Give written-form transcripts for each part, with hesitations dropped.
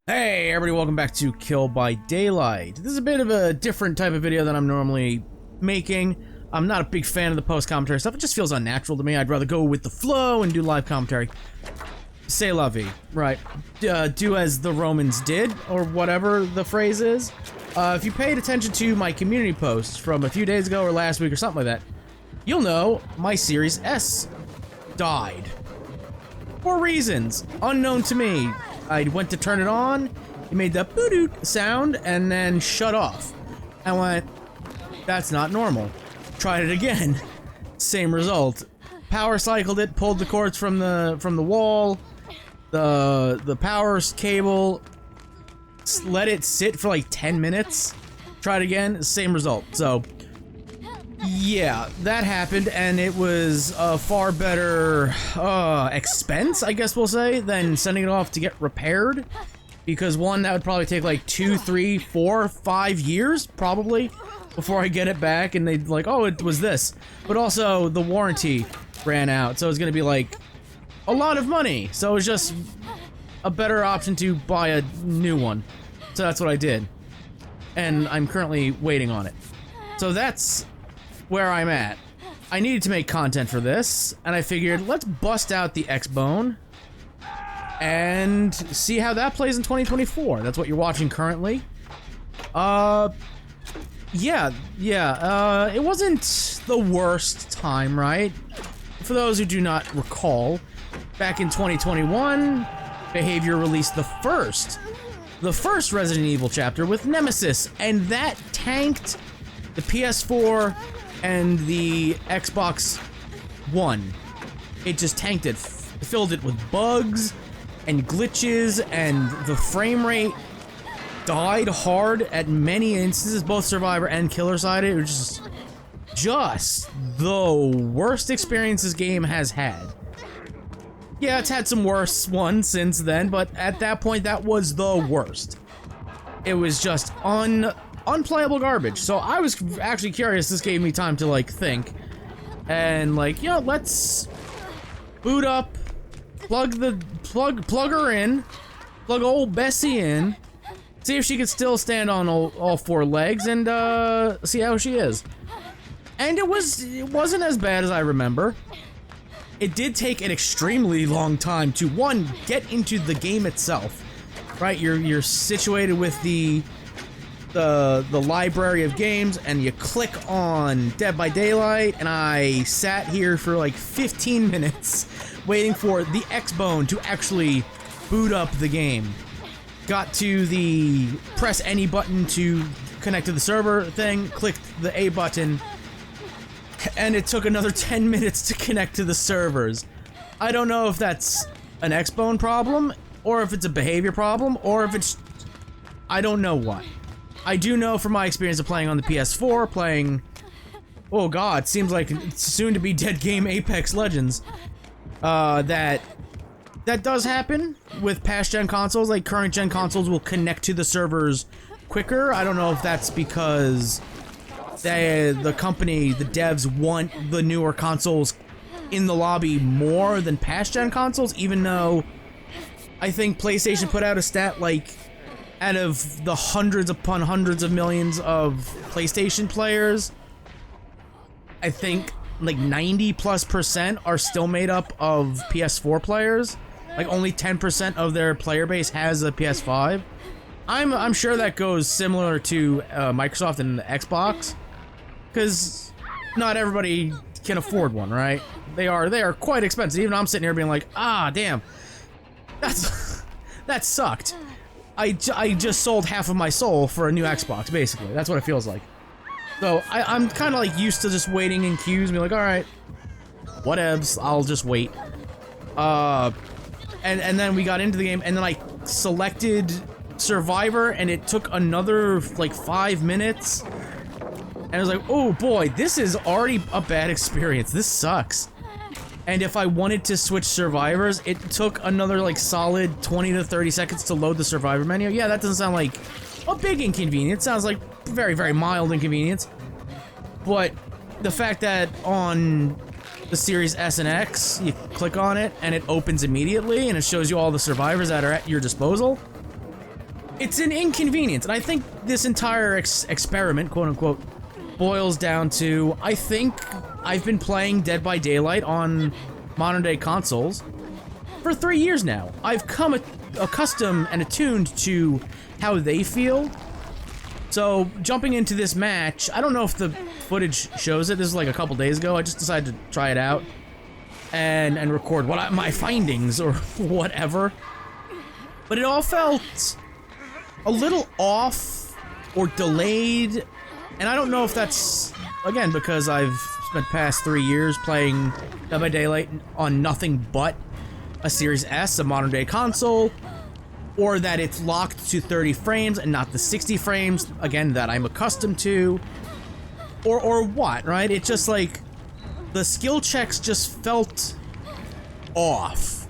Hey everybody, welcome back to Kill by Daylight. This is a bit of a different type of video than I'm normally making. I'm not a big fan of the post-commentary stuff. It just feels unnatural to me. I'd rather go with the flow and do live commentary. C'est la vie, right. Do as the Romans did, or whatever the phrase is. If you paid attention to my community posts from a few days ago or last week or something like that, you'll know my Series S died. For reasons unknown to me. I went to turn it on, it made the boo-doot sound, and then shut off. I went, that's not normal. Tried it again, same result. Power cycled it, pulled the cords from the wall, the power cable, let it sit for like 10 minutes. Tried again, same result. So, yeah, that happened, and it was a far better expense, I guess we'll say, than sending it off to get repaired. Because one, that would probably take like 2, 3, 4, 5 years, probably, before I get it back, and they'd like, oh, it was this. But also, the warranty ran out, so it's gonna be like a lot of money. So it was just a better option to buy a new one. So that's what I did. And I'm currently waiting on it. So that's where I'm at. I needed to make content for this, and I figured let's bust out the XBone and see how that plays in 2024. That's what you're watching currently. Yeah, it wasn't the worst time, right? For those who do not recall, back in 2021, Behavior released the first Resident Evil chapter with Nemesis, and that tanked the PS4 and the Xbox One. It just tanked it, filled it with bugs and glitches, and the frame rate died hard at many instances, both survivor and killer side. It was just the worst experience this game has had. Yeah, it's had some worse ones since then, but at that point, that was the worst. It was just unplayable garbage. So I was actually curious. This gave me time to like think, and like, yeah, let's boot up, plug her in, plug old Bessie in, see if she could still stand on all four legs, and see how she is. And it wasn't as bad as I remember. It did take an extremely long time to, one, get into the game itself. Right, you're situated with the library of games, and you click on Dead by Daylight, and I sat here for like 15 minutes waiting for the XBone to actually boot up the game. Got to the press any button to connect to the server thing, clicked the A button, and it took another 10 minutes to connect to the servers. I don't know if that's an XBone problem, or if it's a behavior problem, or if it's... I don't know what. I do know from my experience of playing on the PS4, playing... oh god, seems like soon to be dead game Apex Legends. That does happen with past gen consoles. Like, current gen consoles will connect to the servers quicker. I don't know if that's because the company, the devs, want the newer consoles in the lobby more than past gen consoles, even though I think PlayStation put out a stat like, out of the hundreds upon hundreds of millions of PlayStation players, I think like 90+% are still made up of PS4 players. Like, only 10% of their player base has a PS5. I'm sure that goes similar to Microsoft and the Xbox, because not everybody can afford one, right? They are quite expensive. Even I'm sitting here being like, ah, damn, that sucked. I just sold half of my soul for a new Xbox, basically. That's what it feels like. So I'm kind of like used to just waiting in queues and be like, all right, whatevs, I'll just wait. And then we got into the game, and then I selected Survivor, and it took another like 5 minutes. And I was like, oh boy, this is already a bad experience. This sucks. And if I wanted to switch survivors, it took another like solid 20 to 30 seconds to load the survivor menu. Yeah, that doesn't sound like a big inconvenience. It sounds like very, very mild inconvenience. But the fact that on the Series S and X, you click on it and it opens immediately and it shows you all the survivors that are at your disposal, it's an inconvenience, and I think this entire experiment, quote-unquote, boils down to, I think I've been playing Dead by Daylight on modern-day consoles for 3 years now. I've come accustomed and attuned to how they feel. So, jumping into this match, I don't know if the footage shows it. This is like a couple days ago. I just decided to try it out and record my findings or whatever. But it all felt a little off or delayed, and I don't know if that's, again, because I've spent past 3 years playing Dead by Daylight on nothing but a Series S, a modern-day console, or that it's locked to 30 frames and not the 60 frames, again, that I'm accustomed to, or what, right? It just, like, the skill checks just felt off,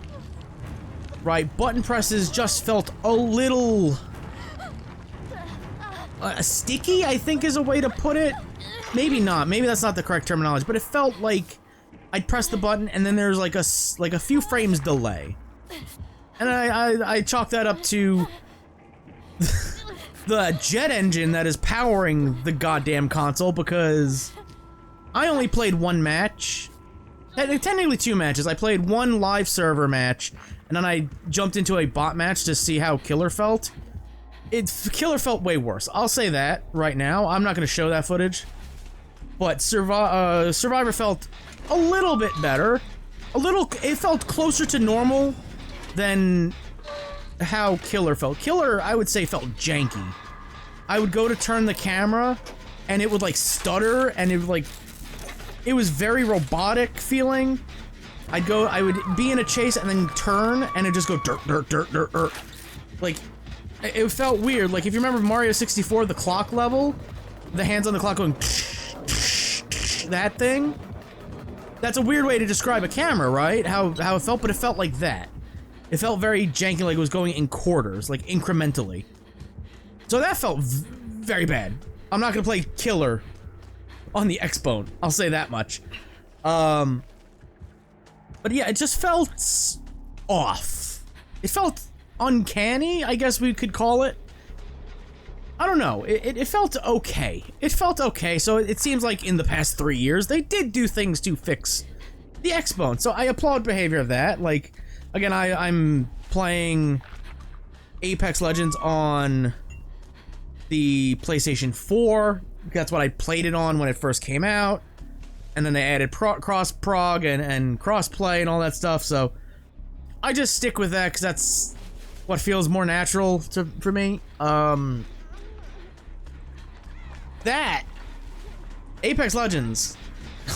right? Button presses just felt a little sticky, I think is a way to put it. Maybe not. Maybe that's not the correct terminology, but it felt like I'd press the button and then there's like a few frames delay. And I chalk that up to the jet engine that is powering the goddamn console, because I only played one match. Technically 2 matches. I played one live server match, and then I jumped into a bot match to see how Killer felt. Killer felt way worse. I'll say that right now. I'm not going to show that footage. But Survivor felt a little bit better. It felt closer to normal than how Killer felt. Killer, I would say, felt janky. I would go to turn the camera, and it would, like, stutter, and it would, like... It was very robotic feeling. I would be in a chase and then turn, and it'd just go dirt, dirt, dirt, dirt, dirt. Like... It felt weird. Like, if you remember Mario 64, the clock level, the hands on the clock going that thing, that's a weird way to describe a camera, right? How it felt, but it felt like that. It felt very janky, like it was going in quarters, like incrementally. So that felt very bad. I'm not gonna play Killer on the XBone, I'll say that much. But yeah, it just felt off. It felt uncanny, I guess we could call it. I don't know. It felt okay. It felt okay. So it seems like in the past 3 years, they did do things to fix the XBone. So I applaud behavior of that. Like, again, I'm playing Apex Legends on the PlayStation 4. That's what I played it on when it first came out. And then they added cross-prog and cross-play and all that stuff. So I just stick with that because that's what feels more natural for me. That Apex Legends,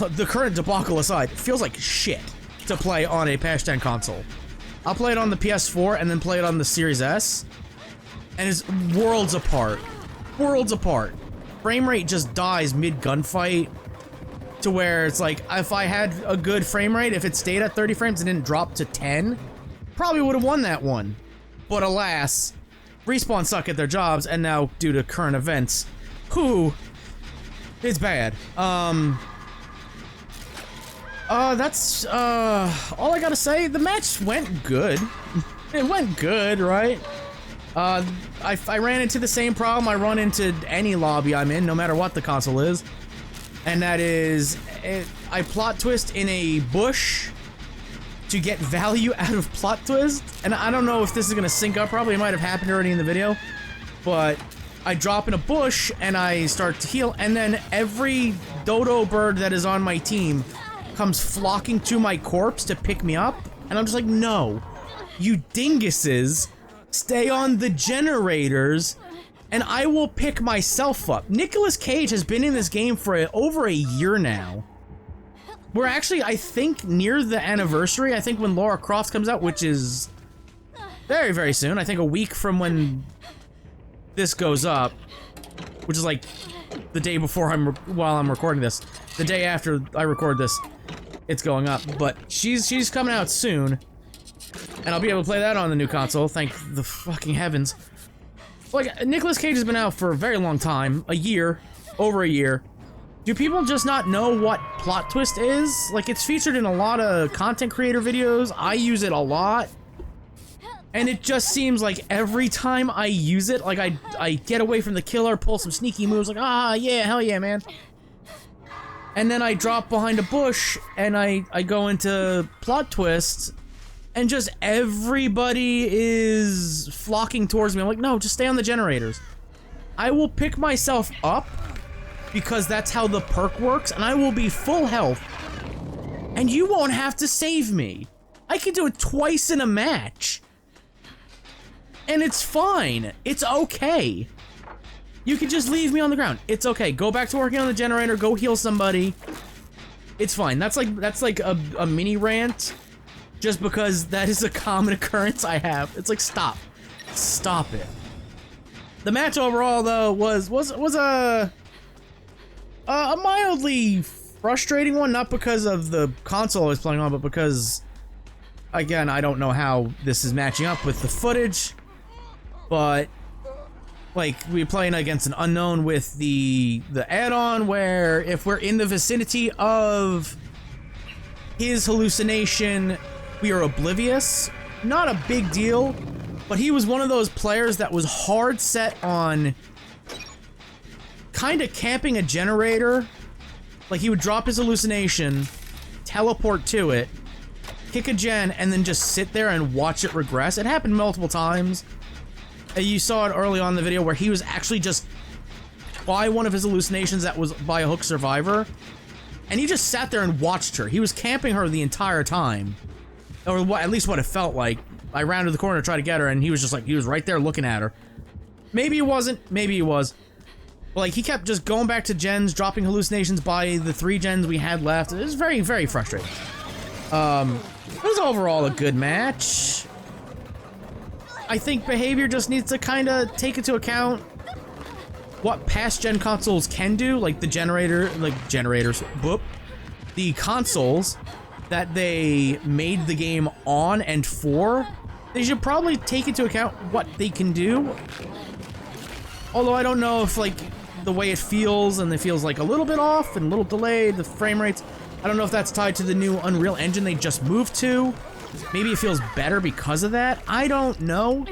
the current debacle aside, feels like shit to play on a patch 10 console. I'll play it on the PS4 and then play it on the Series S, and it's worlds apart. Worlds apart. Frame rate just dies mid-gunfight, to where it's like, if I had a good frame rate, if it stayed at 30 frames and didn't drop to 10, probably would have won that one. But alas, Respawn suck at their jobs, and now, due to current events, it's bad. That's, all I gotta say. The match went good. It went good, right? I ran into the same problem I run into any lobby I'm in, no matter what the console is. And that is, I plot twist in a bush to get value out of plot twist. And I don't know if this is gonna sync up, probably it might have happened already in the video. But I drop in a bush and I start to heal, and then every dodo bird that is on my team comes flocking to my corpse to pick me up. And I'm just like, no, you dinguses, stay on the generators and I will pick myself up. Nicolas Cage has been in this game for over a year now. We're actually, I think, near the anniversary. I think when Lara Croft comes out, which is very, very soon. I think a week from when this goes up, which is like the day before while I'm recording this. The day after I record this, it's going up. But she's coming out soon, and I'll be able to play that on the new console. Thank the fucking heavens. Like, Nicolas Cage has been out for a very long time, a year, over a year. Do people just not know what plot twist is? Like, it's featured in a lot of content creator videos. I use it a lot. And it just seems like every time I use it, like I get away from the killer, pull some sneaky moves, like, ah, yeah, hell yeah, man. And then I drop behind a bush, and I go into plot twists, and just everybody is flocking towards me. I'm like, no, just stay on the generators. I will pick myself up, because that's how the perk works, and I will be full health, and you won't have to save me. I can do it twice in a match. And it's fine. It's okay. You can just leave me on the ground. It's okay. Go back to working on the generator. Go heal somebody. It's fine. That's like a mini rant, just because that is a common occurrence I have. It's like, stop it. The match overall, though, was a mildly frustrating one. Not because of the console I was playing on, but because, again, I don't know how this is matching up with the footage. But, like, we're playing against an unknown with the add-on, where if we're in the vicinity of his hallucination, we are oblivious. Not a big deal, but he was one of those players that was hard set on kind of camping a generator. Like, he would drop his hallucination, teleport to it, kick a gen, and then just sit there and watch it regress. It happened multiple times. You saw it early on in the video where he was actually just by one of his hallucinations that was by a hook survivor, and he just sat there and watched her. He was camping her the entire time, or at least what it felt like. I rounded the corner to try to get her, and he was just like, he was right there looking at her. Maybe he wasn't, maybe he was. But like, he kept just going back to gens, dropping hallucinations by the 3 gens we had left. It was very, very frustrating. It was overall a good match. I think behavior just needs to kind of take into account what past gen consoles can do, like the the consoles that they made the game on and for. They should probably take into account what they can do. Although I don't know if, like, the way it feels, and it feels like a little bit off and a little delayed, the frame rates, I don't know if that's tied to the new Unreal Engine they just moved to. Maybe it feels better because of that. I don't know.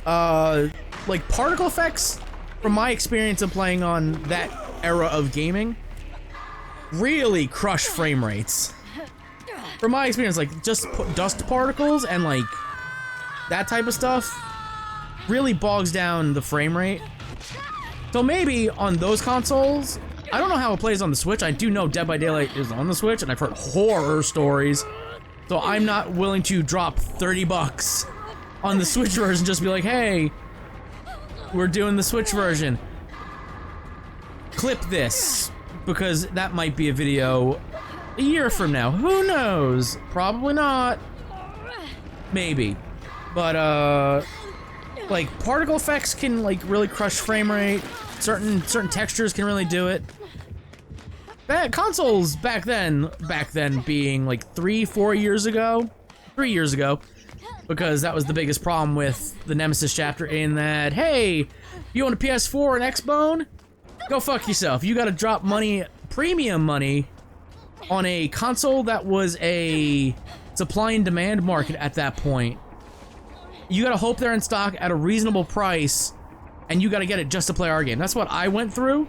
Like, particle effects, from my experience of playing on that era of gaming, really crush frame rates. From my experience, like, just dust particles and, like, that type of stuff really bogs down the frame rate. So maybe on those consoles, I don't know how it plays on the Switch. I do know Dead by Daylight is on the Switch, and I've heard horror stories. So I'm not willing to drop $30 on the Switch version, just be like, hey, we're doing the Switch version. Clip this, because that might be a video a year from now. Who knows? Probably not. Maybe. But, like, particle effects can, like, really crush frame rate. Certain textures can really do it. Consoles back then being like 3-4 years ago, 3 years ago, because that was the biggest problem with the Nemesis chapter, in that, hey, you own a PS4 and XBone? Go fuck yourself. You gotta drop money, premium money, on a console that was a supply and demand market at that point. You gotta hope they're in stock at a reasonable price, and you gotta get it just to play our game. That's what I went through.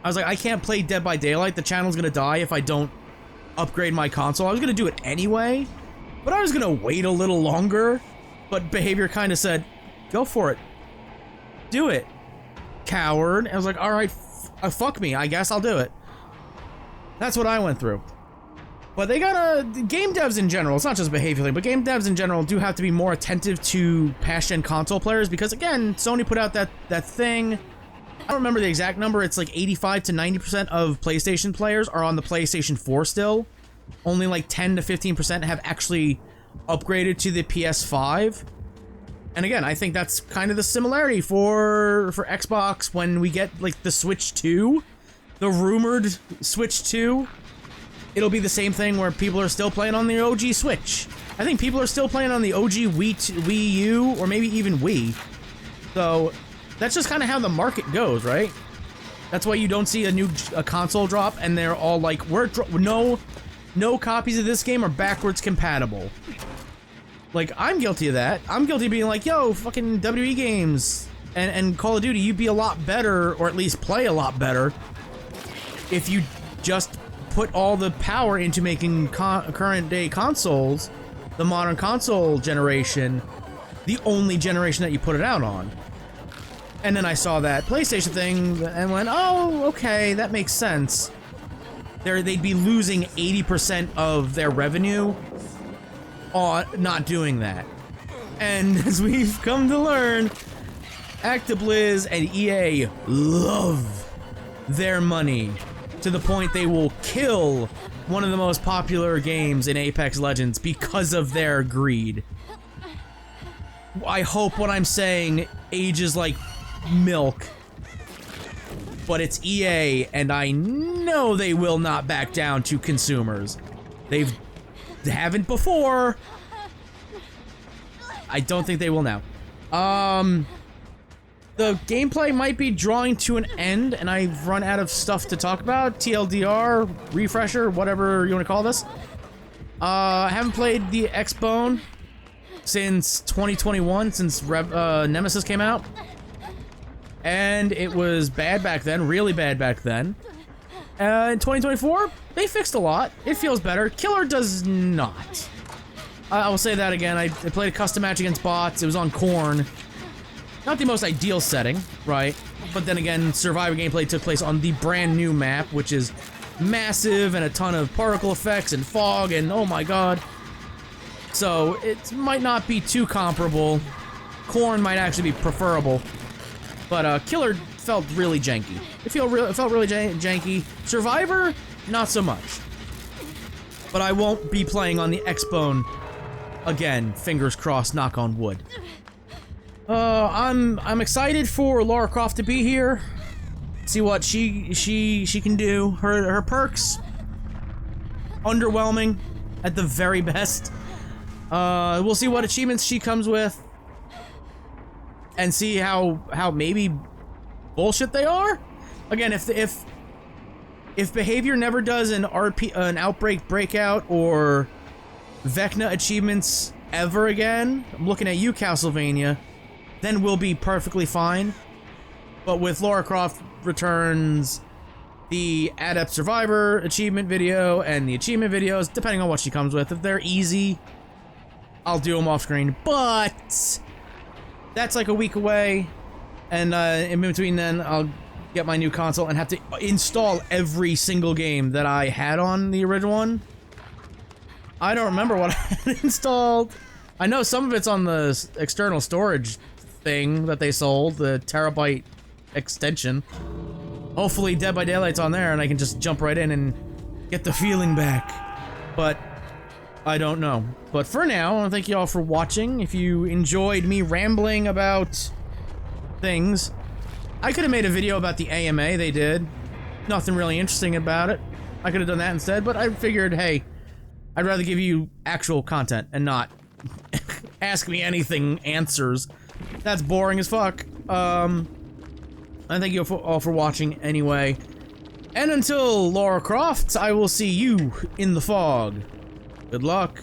I was like, I can't play Dead by Daylight. The channel's gonna die if I don't upgrade my console. I was gonna do it anyway, but I was gonna wait a little longer. But behavior kind of said, go for it. Do it, coward. And I was like, alright, fuck me. I guess I'll do it. That's what I went through. But they gotta, game devs in general, it's not just behavior thing, but game devs in general do have to be more attentive to past-gen console players, because again, Sony put out that thing. I don't remember the exact number. It's like 85 to 90% of PlayStation players are on the PlayStation 4 still. Only like 10 to 15% have actually upgraded to the PS5. And again, I think that's kind of the similarity for Xbox when we get like the Switch 2, the rumored Switch 2. It'll be the same thing where people are still playing on the OG Switch. I think people are still playing on the OG Wii U, or maybe even Wii. So that's just kind of how the market goes, right? That's why you don't see a console drop and they're all like, no copies of this game are backwards compatible. Like, I'm guilty of that. I'm guilty of being like, yo, fucking WWE games and Call of Duty, you'd be a lot better, or at least play a lot better, if you just put all the power into making current day consoles, the modern console generation, the only generation that you put it out on. And then I saw that PlayStation thing and went, oh, okay, that makes sense. They'd be losing 80% of their revenue on not doing that. And as we've come to learn, ActiBliz and EA love their money to the point they will kill one of the most popular games in Apex Legends because of their greed. I hope what I'm saying ages like milk, but it's EA, and I know they will not back down to consumers. They haven't before. I don't think they will now. The gameplay might be drawing to an end, and I've run out of stuff to talk about. TLDR, refresher, whatever you want to call this. I haven't played the XBone since 2021, since Nemesis came out. And it was bad back then, really bad back then. In 2024, they fixed a lot. It feels better. Killer does not. I will say that again. I played a custom match against bots. It was on Korn. Not the most ideal setting, right? But then again, Survivor gameplay took place on the brand new map, which is massive and a ton of particle effects and fog and oh my god. So it might not be too comparable. Korn might actually be preferable. But Killer felt really janky. It felt really janky. Survivor, not so much. But I won't be playing on the XBone again. Fingers crossed, knock on wood. I'm excited for Lara Croft to be here. See what she can do. Her perks, underwhelming at the very best. We'll see what achievements she comes with, and see how maybe bullshit they are. Again, if Behavior never does an Outbreak Breakout or Vecna achievements ever again, I'm looking at you, Castlevania, then we'll be perfectly fine. But with Lara Croft Returns, the Adept Survivor achievement video and the achievement videos, depending on what she comes with, if they're easy, I'll do them off screen. But that's like a week away, and in between then, I'll get my new console and have to install every single game that I had on the original one. I don't remember what I had installed. I know some of it's on the external storage thing that they sold, the terabyte extension. Hopefully Dead by Daylight's on there and I can just jump right in and get the feeling back. But I don't know. But for now, I want to thank you all for watching. If you enjoyed me rambling about things, I could have made a video about the AMA they did. Nothing really interesting about it. I could have done that instead, but I figured, hey, I'd rather give you actual content and not ask me anything answers. That's boring as fuck. I thank you all for watching anyway. And until Lara Croft, I will see you in the fog. Good luck.